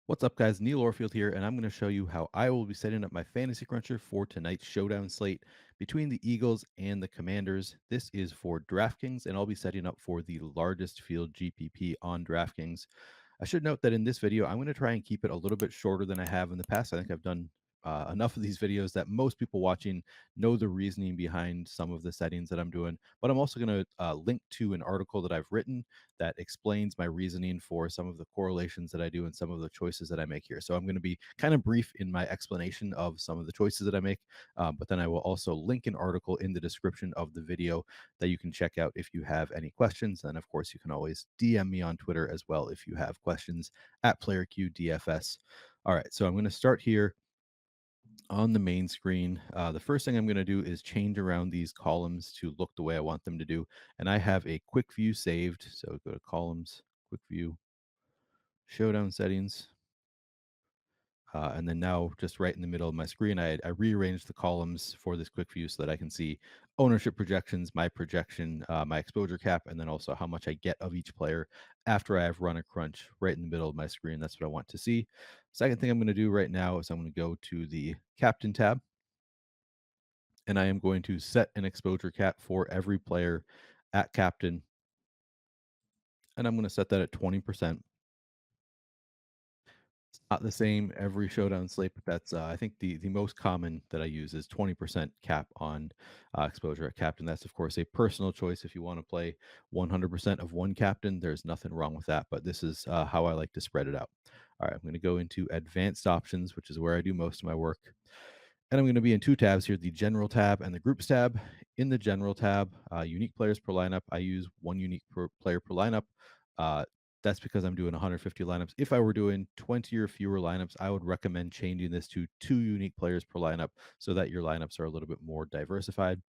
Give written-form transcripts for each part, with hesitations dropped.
What's up, guys? Neil Orfield here, and I'm going to show you how I will be setting up my fantasy cruncher for tonight's showdown slate between the Eagles and the Commanders. This is for DraftKings, and I'll be setting up for the largest field GPP on DraftKings. I should note that in this video, I'm going to try and keep it a little bit shorter than I have in the past. I think I've done enough of these videos that most people watching know the reasoning behind some of the settings that I'm doing. But I'm also going to link to an article that I've written that explains my reasoning for some of the correlations that I do and some of the choices that I make here. So I'm going to be kind of brief in my explanation of some of the choices that I make, but then I will also link an article in the description of the video that you can check out if you have any questions. And of course, you can always DM me on Twitter as well if you have questions at PlayerQDFS. All right, so I'm going to start here on the main screen. The first thing I'm going to do is change around these columns to look the way I want them to do. And I have a quick view saved. So go to columns, quick view, showdown settings. And then now just right in the middle of my screen, I rearranged the columns for this quick view so that I can see ownership projections, my projection, my exposure cap, and then also how much I get of each player after I have run a crunch right in the middle of my screen. That's what I want to see. Second thing I'm going to do right now is I'm going to go to the captain tab, and I am going to set an exposure cap for every player at captain. And I'm going to set that at 20%. It's not the same every showdown slate, but that's I think the most common that I use is 20% cap on exposure at captain. That's of course a personal choice. If you want to play 100% of one captain, there's nothing wrong with that. But this is how I like to spread it out. All right, I'm going to go into advanced options, which is where I do most of my work. And I'm going to be in two tabs here, the general tab and the groups tab. In the general tab, unique players per lineup, I use one unique player per lineup. Uh, that's because I'm doing 150 lineups. If I were doing 20 or fewer lineups, I would recommend changing this to 2 unique players per lineup so that your lineups are a little bit more diversified.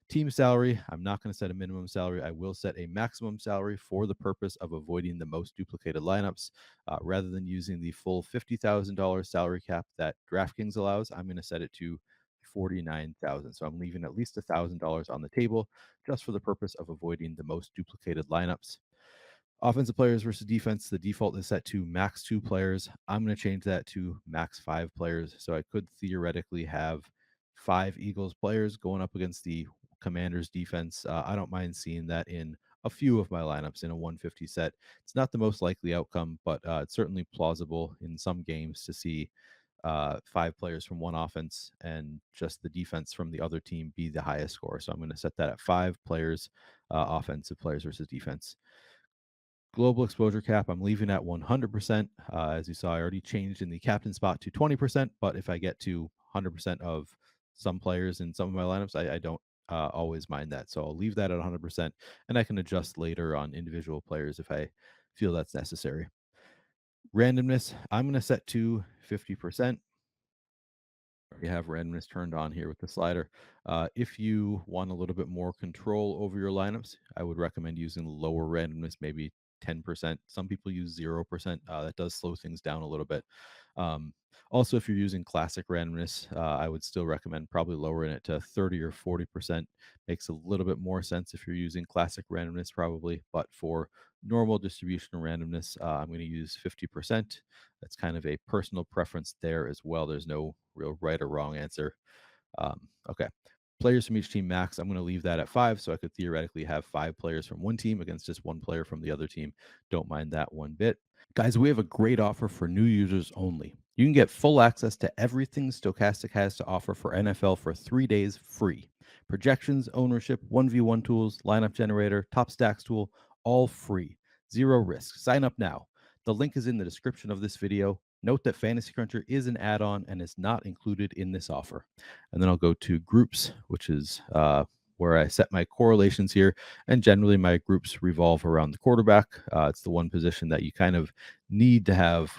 Team salary, I'm not going to set a minimum salary. I will set a maximum salary for the purpose of avoiding the most duplicated lineups. Rather than using the full $50,000 salary cap that DraftKings allows, I'm going to set it to $49,000. So I'm leaving at least $1,000 on the table just for the purpose of avoiding the most duplicated lineups. Offensive players versus defense, the default is set to max 2 players. I'm going to change that to max 5 players. So I could theoretically have 5 Eagles players going up against the Commanders defense. I don't mind seeing that in a few of my lineups in a 150 set. It's not the most likely outcome, but it's certainly plausible in some games to see 5 players from one offense and just the defense from the other team be the highest score. So I'm going to set that at 5 players, offensive players versus defense. Global exposure cap, I'm leaving at 100%. As you saw, I already changed in the captain spot to 20%, but if I get to 100% of some players in some of my lineups, I don't always mind that. So I'll leave that at 100%, and I can adjust later on individual players if I feel that's necessary. Randomness, I'm going to set to 50%. You have randomness turned on here with the slider. If you want a little bit more control over your lineups, I would recommend using lower randomness, maybe 10%. Some people use 0%. That does slow things down a little bit. Also, if you're using classic randomness, I would still recommend probably lowering it to 30 or 40%. Makes a little bit more sense if you're using classic randomness, probably. But for normal distribution randomness, I'm going to use 50%. That's kind of a personal preference there as well. There's no real right or wrong answer. Okay. Players from each team max, I'm going to leave that at 5. So I could theoretically have 5 players from one team against just 1 player from the other team. Don't mind that one bit. Guys, we have a great offer for new users only. You can get full access to everything Stokastic has to offer for NFL for 3 days free. Projections, ownership, 1v1 tools, lineup generator, top stacks tool, all free. Zero risk. Sign up now. The link is in the description of this video. Note that Fantasy Cruncher is an add-on and is not included in this offer. And then I'll go to groups, which is where I set my correlations here. And generally, my groups revolve around the quarterback. It's the one position that you kind of need to have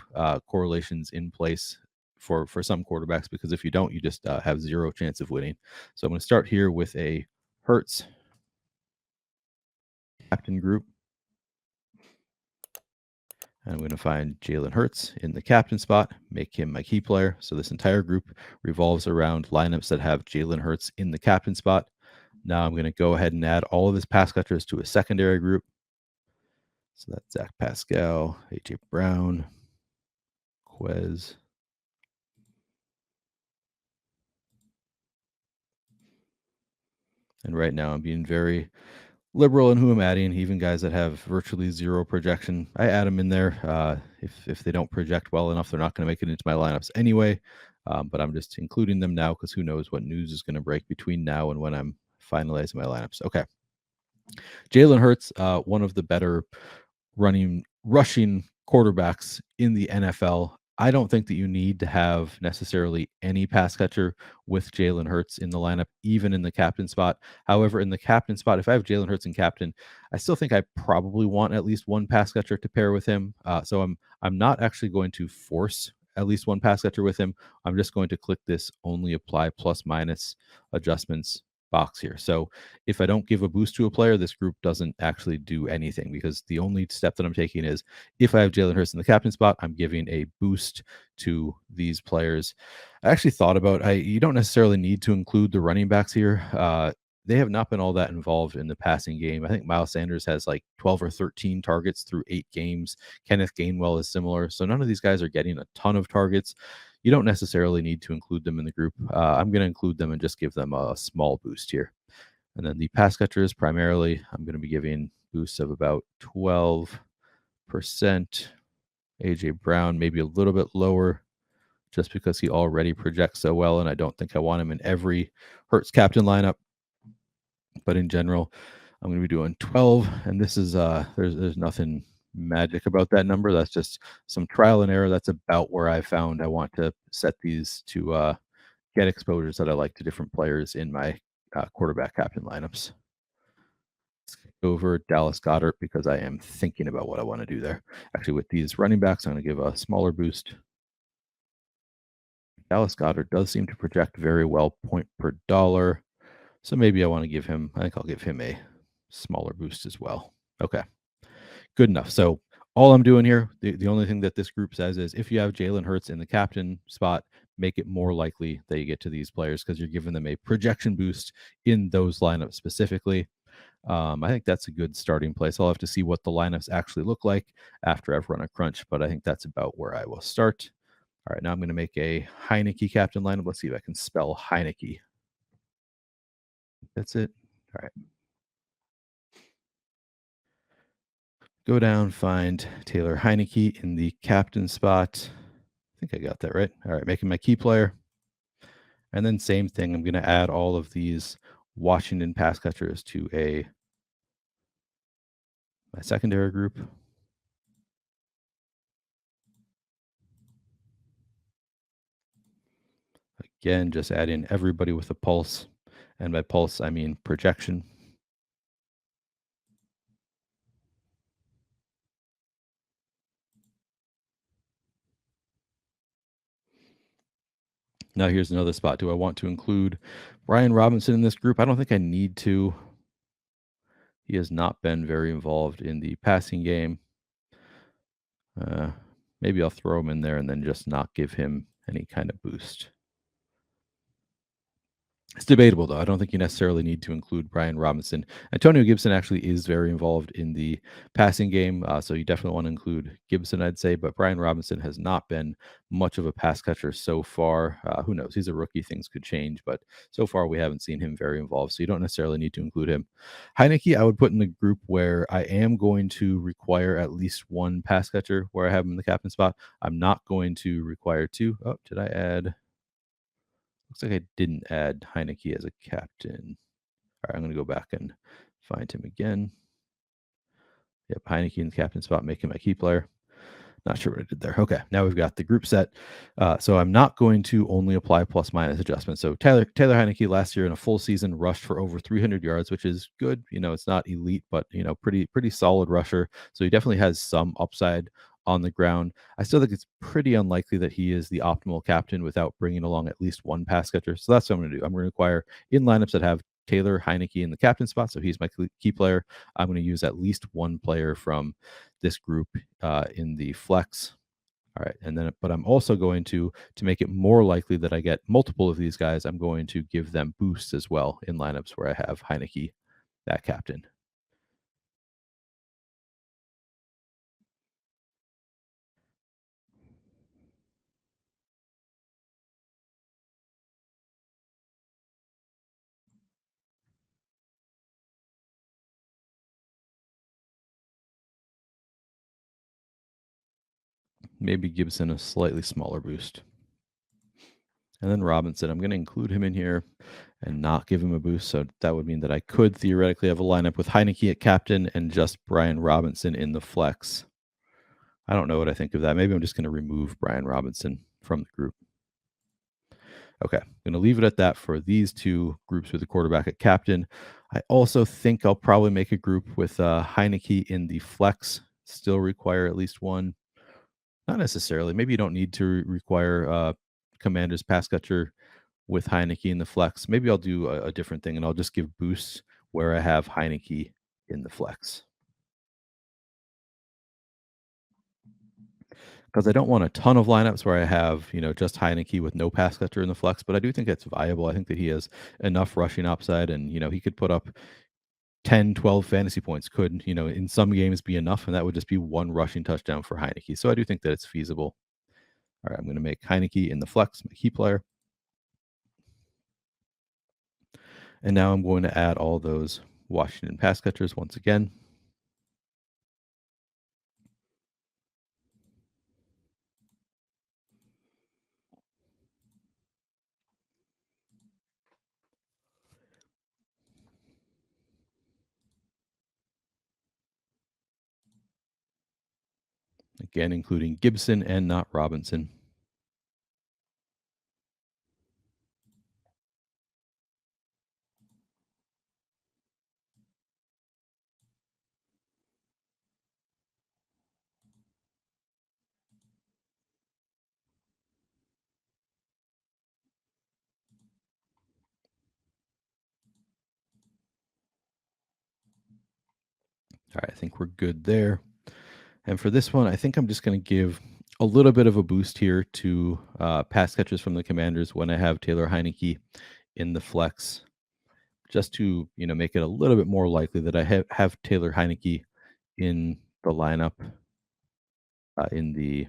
correlations in place for some quarterbacks, because if you don't, you just have zero chance of winning. So I'm going to start here with a Hurts captain group. I'm going to find Jalen Hurts in the captain spot, make him my key player. So this entire group revolves around lineups that have Jalen Hurts in the captain spot. Now I'm going to go ahead and add all of his pass catchers to a secondary group. So that's Zach Pascal, AJ Brown, Quez. And right now I'm being very liberal in who I'm adding, even guys that have virtually zero projection. I add them in there. If they don't project well enough, they're not going to make it into my lineups anyway. But I'm just including them now because who knows what news is going to break between now and when I'm finalizing my lineups. Okay. Jalen Hurts, one of the better rushing quarterbacks in the NFL. I don't think that you need to have necessarily any pass catcher with Jalen Hurts in the lineup, even in the captain spot. However, in the captain spot, if I have Jalen Hurts in captain, I still think I probably want at least one pass catcher to pair with him. So I'm not actually going to force at least one pass catcher with him. I'm just going to click this only apply plus minus adjustments box here. So if I don't give a boost to a player, this group doesn't actually do anything because the only step that I'm taking is if I have Jalen Hurts in the captain spot, I'm giving a boost to these players. I actually thought about you don't necessarily need to include the running backs here. They have not been all that involved in the passing game. I think Miles Sanders has like 12 or 13 targets through 8 games. Kenneth Gainwell is similar. So none of these guys are getting a ton of targets. You don't necessarily need to include them in the group. I'm going to include them and just give them a small boost here. And then the pass catchers, primarily, I'm going to be giving boosts of about 12%. AJ Brown, maybe a little bit lower, just because he already projects so well, and I don't think I want him in every Hurts captain lineup. But in general, I'm going to be doing 12, and this is there's nothing magic about that number. That's just some trial and error. That's about where I found I want to set these to get exposures that I like to different players in my quarterback captain lineups. Over Dallas Goedert because I am thinking about what I want to do there. Actually, with these running backs, I'm going to give a smaller boost. Dallas Goedert does seem to project very well point per dollar. So maybe I want to give him, I think I'll give him a smaller boost as well. Okay, good enough. So all I'm doing here, the only thing that this group says is if you have Jalen Hurts in the captain spot, make it more likely that you get to these players because you're giving them a projection boost in those lineups specifically. I think that's a good starting place. I'll have to see what the lineups actually look like after I've run a crunch, but I think that's about where I will start. All right, now I'm going to make a Heineke captain lineup. Let's see if I can spell Heineke. That's it. All right. Go down, find Taylor Heineke in the captain spot. I think I got that right. All right, making my key player. And then same thing, I'm going to add all of these Washington pass catchers to my secondary group. Again, just add in everybody with a pulse. And by pulse, I mean projection. Now here's another spot. Do I want to include Brian Robinson in this group? I don't think I need to. He has not been very involved in the passing game. Maybe I'll throw him in there and then just not give him any kind of boost. It's debatable, though. I don't think you necessarily need to include Brian Robinson. Antonio Gibson actually is very involved in the passing game, so you definitely want to include Gibson, I'd say. But Brian Robinson has not been much of a pass catcher so far. Who knows? He's a rookie. Things could change. But so far, we haven't seen him very involved, so you don't necessarily need to include him. Heineke, I would put in the group where I am going to require at least one pass catcher where I have him in the captain spot. I'm not going to require two. Oh, did I add? Looks like I didn't add Heineke as a captain. All right, I'm going to go back and find him again. Yep, Heineke in the captain spot, making my key player. Not sure what I did there. Okay, now we've got the group set. So I'm not going to only apply plus minus adjustments. So Taylor Heineke last year in a full season rushed for over 300 yards, which is good. You know, it's not elite, but you know, pretty solid rusher. So he definitely has some upside on the ground. I still think it's pretty unlikely that he is the optimal captain without bringing along at least one pass catcher. So that's what I'm going to do. I'm going to require in lineups that have Taylor Heineke in the captain spot. So he's my key player. I'm going to use at least one player from this group in the flex. All right, and then, but I'm also going to make it more likely that I get multiple of these guys, I'm going to give them boosts as well in lineups where I have Heineke, that captain. maybe Gibson a slightly smaller boost. And then Robinson, I'm going to include him in here and not give him a boost. So that would mean that I could theoretically have a lineup with Heineke at captain and just Brian Robinson in the flex. I don't know what I think of that. Maybe I'm just going to remove Brian Robinson from the group. Okay, I'm going to leave it at that for these two groups with the quarterback at captain. I also think I'll probably make a group with Heineke in the flex. Still require at least one. Not necessarily. Maybe you don't need to require Commander's pass catcher with Heineke in the flex. Maybe I'll do a different thing and I'll just give boosts where I have Heineke in the flex. Because I don't want a ton of lineups where I have, just Heineke with no pass catcher in the flex, but I do think it's viable. I think that he has enough rushing upside and, he could put up 10, 12 fantasy points could, in some games be enough, and that would just be one rushing touchdown for Heineke. So I do think that it's feasible. All right, I'm going to make Heineke in the flex, my key player. And now I'm going to add all those Washington pass catchers once again. Again, including Gibson and not Robinson. All right, I think we're good there. And for this one, I think I'm just going to give a little bit of a boost here to pass catchers from the Commanders when I have Taylor Heineke in the flex, just to make it a little bit more likely that I have Taylor Heineke in the lineup in the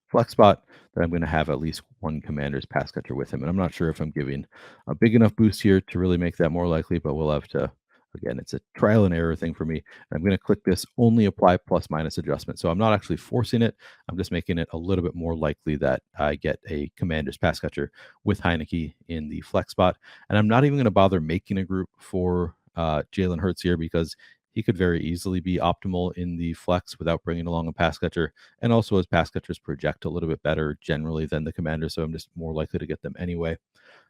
flex spot, that I'm going to have at least one Commander's pass catcher with him. And I'm not sure if I'm giving a big enough boost here to really make that more likely, but we'll have to, again, it's a trial and error thing for me. And I'm going to click this only apply plus minus adjustment. So I'm not actually forcing it. I'm just making it a little bit more likely that I get a Commander's pass catcher with Heineke in the flex spot. And I'm not even going to bother making a group for Jalen Hurts here because he could very easily be optimal in the flex without bringing along a pass catcher. And also his pass catchers project a little bit better generally than the Commander, so I'm just more likely to get them anyway.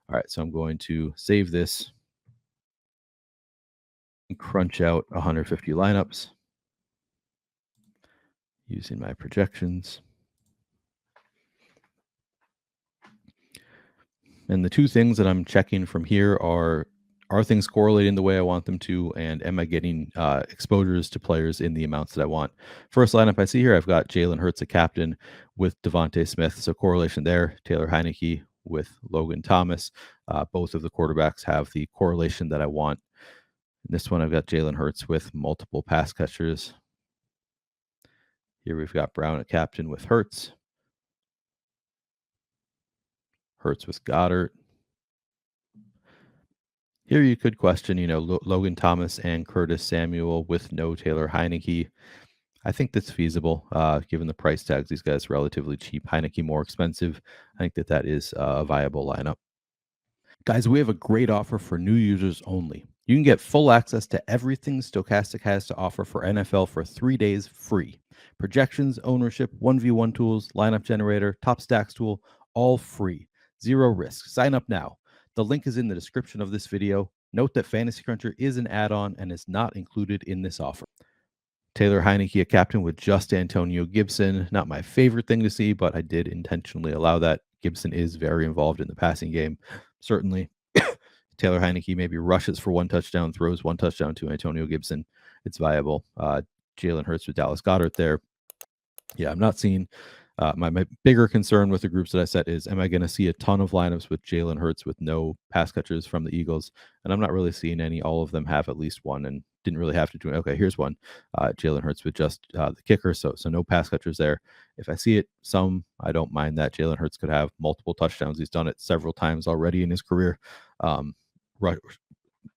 All right, so I'm going to save this and crunch out 150 lineups using my projections. And the two things that I'm checking from here are things correlating the way I want them to, and am I getting exposures to players in the amounts that I want? First lineup I see here, I've got Jalen Hurts a captain with Devontae Smith, so correlation there. Taylor Heineke with Logan Thomas. Both of the quarterbacks have the correlation that I want. In this one, I've got Jalen Hurts with multiple pass catchers. Here we've got Brown at captain with Hurts. Hurts with Goddard. Here you could question, Logan Thomas and Curtis Samuel with no Taylor Heineke. I think that's feasible, given the price tags. These guys are relatively cheap. Heineke more expensive. I think that is a viable lineup. Guys, we have a great offer for new users only. You can get full access to everything Stokastic has to offer for NFL for 3 days free. Projections, ownership, 1v1 tools, lineup generator, top stacks tool, all free. Zero risk. Sign up now. The link is in the description of this video. Note that Fantasy Cruncher is an add-on and is not included in this offer. Taylor Heineke, a captain with just Antonio Gibson. Not my favorite thing to see, but I did intentionally allow that. Gibson is very involved in the passing game. Certainly, Taylor Heineke maybe rushes for one touchdown, throws one touchdown to Antonio Gibson. It's viable. Jalen Hurts with Dallas Goedert there. Yeah, I'm not seeing my bigger concern with the groups that I set is, am I going to see a ton of lineups with Jalen Hurts with no pass catchers from the Eagles? And I'm not really seeing any. All of them have at least one and didn't really have to do it. Okay, here's one. Jalen Hurts with just the kicker, so no pass catchers there. If I see it, I don't mind that. Jalen Hurts could have multiple touchdowns. He's done it several times already in his career.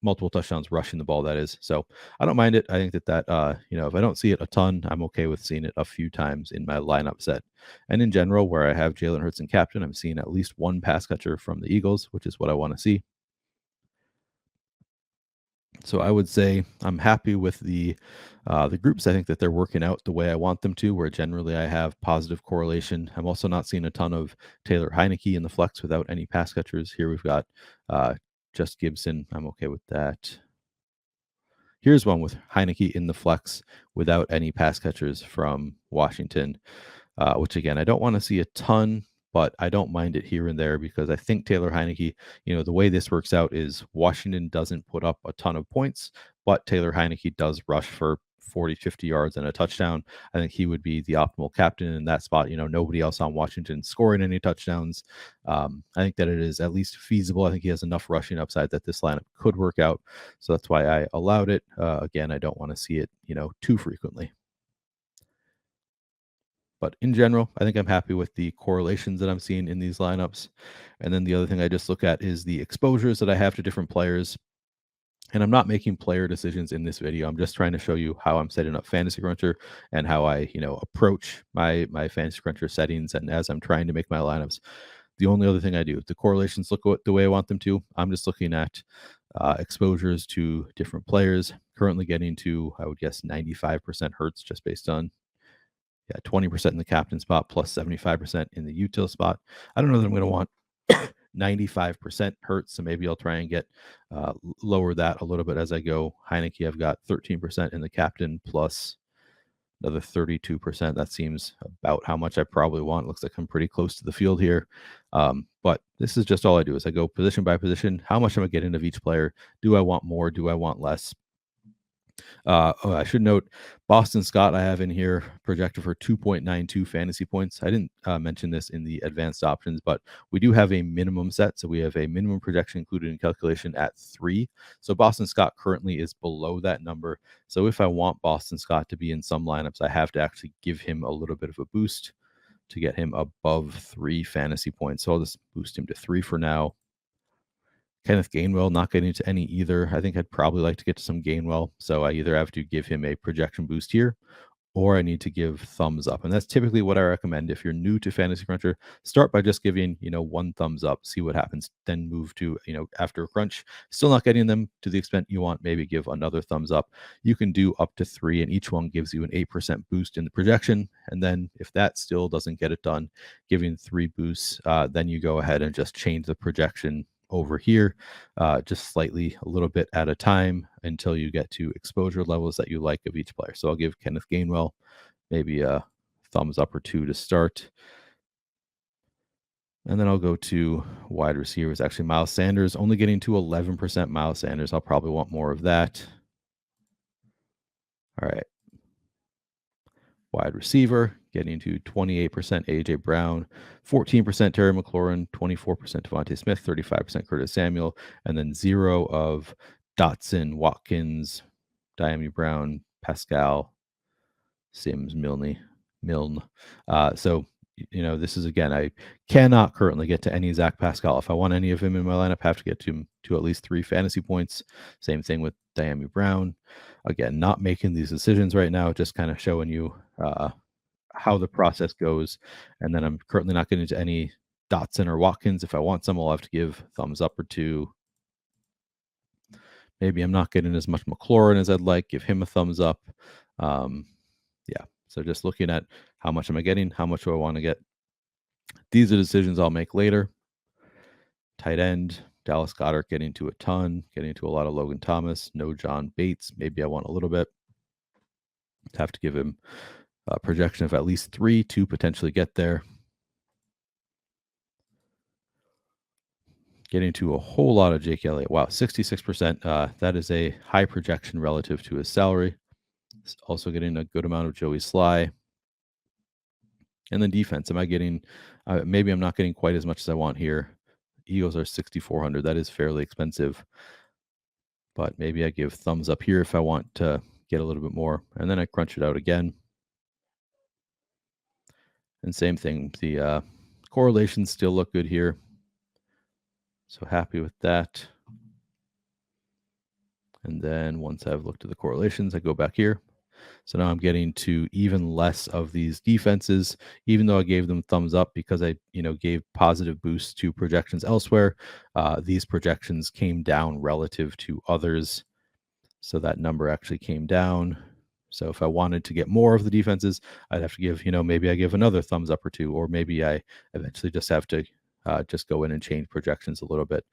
multiple touchdowns rushing the ball, that is. So I don't mind it. I think that if I don't see it a ton, I'm okay with seeing it a few times in my lineup set. And in general, where I have Jalen Hurts and captain, I'm seeing at least one pass catcher from the Eagles, which is what I want to see. So I would say I'm happy with the groups. I think that they're working out the way I want them to, where generally I have positive correlation. I'm also not seeing a ton of Taylor Heineke in the flex without any pass catchers. Here we've got just Gibson. I'm okay with that. Here's one with Heineke in the flex without any pass catchers from Washington, which again, I don't want to see a ton, but I don't mind it here and there because I think Taylor Heineke, the way this works out is Washington doesn't put up a ton of points, but Taylor Heineke does rush for 40, 50 yards and a touchdown. I think he would be the optimal captain in that spot. Nobody else on Washington scoring any touchdowns. I think that it is at least feasible. I think he has enough rushing upside that this lineup could work out. So that's why I allowed it. Again, I don't want to see it, too frequently. But in general, I think I'm happy with the correlations that I'm seeing in these lineups. And then the other thing I just look at is the exposures that I have to different players. And I'm not making player decisions in this video. I'm just trying to show you how I'm setting up Fantasy Cruncher and how I, approach my Fantasy Cruncher settings. And as I'm trying to make my lineups, the only other thing I do, the correlations look the way I want them to. I'm just looking at exposures to different players. Currently getting to, I would guess, 95% Hertz just based on 20% in the captain spot plus 75% in the util spot. I don't know that I'm going to want 95% Hertz, so maybe I'll try and get lower that a little bit as I go. Heineke, I've got 13% in the captain plus another 32%. That seems about how much I probably want. Looks like I'm pretty close to the field here. But this is just all I do is I go position by position. How much am I getting of each player? Do I want more? Do I want less? I should note Boston Scott I have in here projected for 2.92 fantasy points. I didn't mention this in the advanced options, but we do have a minimum set. So we have a minimum projection included in calculation at 3. So Boston Scott currently is below that number. So if I want Boston Scott to be in some lineups, I have to actually give him a little bit of a boost to get him above 3 fantasy points. So I'll just boost him to 3 for now. Kenneth Gainwell, not getting to any either. I think I'd probably like to get to some Gainwell. So I either have to give him a projection boost here or I need to give thumbs up. And that's typically what I recommend. If you're new to Fantasy Cruncher, start by just giving, 1 thumbs up, see what happens, then move to, after a crunch, still not getting them to the extent you want, maybe give another thumbs up. You can do up to 3 and each one gives you an 8% boost in the projection. And then if that still doesn't get it done, giving 3 boosts, then you go ahead and just change the projection over here, just slightly a little bit at a time until you get to exposure levels that you like of each player. So I'll give Kenneth Gainwell maybe a thumbs up or 2 to start. And then I'll go to wide receivers. Actually, Miles Sanders only getting to 11% Miles Sanders. I'll probably want more of that. All right. Wide receiver, getting to 28% A.J. Brown, 14% Terry McLaurin, 24% Devontae Smith, 35% Curtis Samuel, and then 0 of Dotson, Watkins, Diami Brown, Pascal, Sims, Milne. So, this is, again, I cannot currently get to any Zach Pascal. If I want any of him in my lineup, I have to get to him to at least 3 fantasy points. Same thing with Diami Brown. Again, not making these decisions right now, just kind of showing you how the process goes. And then I'm currently not getting to any Dotson or Watkins. If I want some, I'll have to give thumbs up or 2. Maybe I'm not getting as much McLaurin as I'd like. Give him a thumbs up. So just looking at how much am I getting? How much do I want to get? These are decisions I'll make later. Tight end, Dallas Goedert getting to a ton, getting to a lot of Logan Thomas. No John Bates. Maybe I want a little bit. Have to give him a projection of at least 3 to potentially get there. Getting to a whole lot of Jake Elliott. Wow, 66%. That is a high projection relative to his salary. Also getting a good amount of Joey Sly. And then defense, am I getting, maybe I'm not getting quite as much as I want here. Eagles are 6,400. That is fairly expensive. But maybe I give thumbs up here if I want to get a little bit more. And then I crunch it out again. And same thing, the correlations still look good here. So happy with that. And then once I've looked at the correlations, I go back here. So now I'm getting to even less of these defenses, even though I gave them thumbs up because I, gave positive boosts to projections elsewhere. These projections came down relative to others. So that number actually came down. So if I wanted to get more of the defenses, I'd have to give, maybe I give another thumbs up or two, or maybe I eventually just have to just go in and change projections a little bit.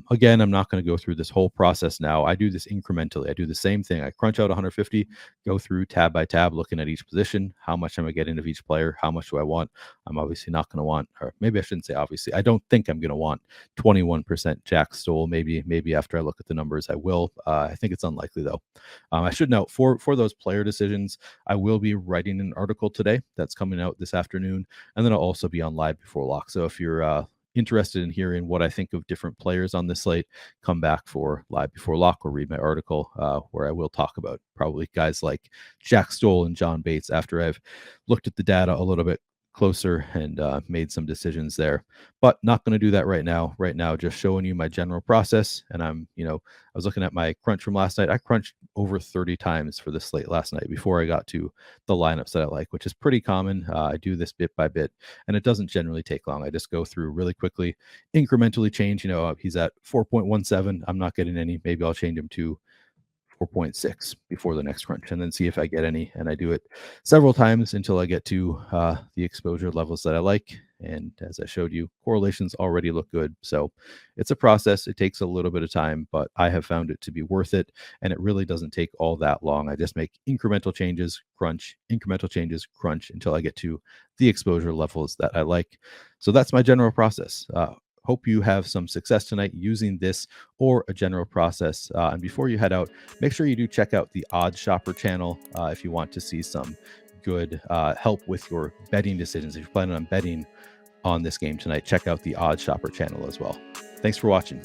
Again, I'm not going to go through this whole process now. I do this incrementally. I do the same thing. I crunch out 150, go through tab by tab, looking at each position. How much am I getting of each player? How much do I want? I'm obviously not going to want, or maybe I shouldn't say obviously. I don't think I'm going to want 21% Jack Stoll. Maybe after I look at the numbers, I will. I think it's unlikely though. I should note for those player decisions, I will be writing an article today that's coming out this afternoon, and then I'll also be on Live Before Lock. So if you're interested in hearing what I think of different players on this slate, come back for Live Before Lock or read my article where I will talk about probably guys like Jack Stoll and John Bates after I've looked at the data a little bit closer and made some decisions there. But not going to do that right now. Right now, just showing you my general process. And I was looking at my crunch from last night. I crunched over 30 times for this slate last night before I got to the lineups that I like, which is pretty common. I do this bit by bit, and it doesn't generally take long. I just go through really quickly, incrementally change. He's at 4.17. I'm not getting any. Maybe I'll change him to 4.6 before the next crunch, and then see if I get any. And I do it several times until I get to the exposure levels that I like. And as I showed you, correlations already look good. So it's a process. It takes a little bit of time, but I have found it to be worth it. And it really doesn't take all that long. I just make incremental changes, crunch, incremental changes, crunch until I get to the exposure levels that I like. So that's my general process. Hope you have some success tonight using this or a general process. And before you head out, make sure you do check out the Odds Shopper channel if you want to see some good help with your betting decisions. If you're planning on betting on this game tonight, check out the Odds Shopper channel as well. Thanks for watching.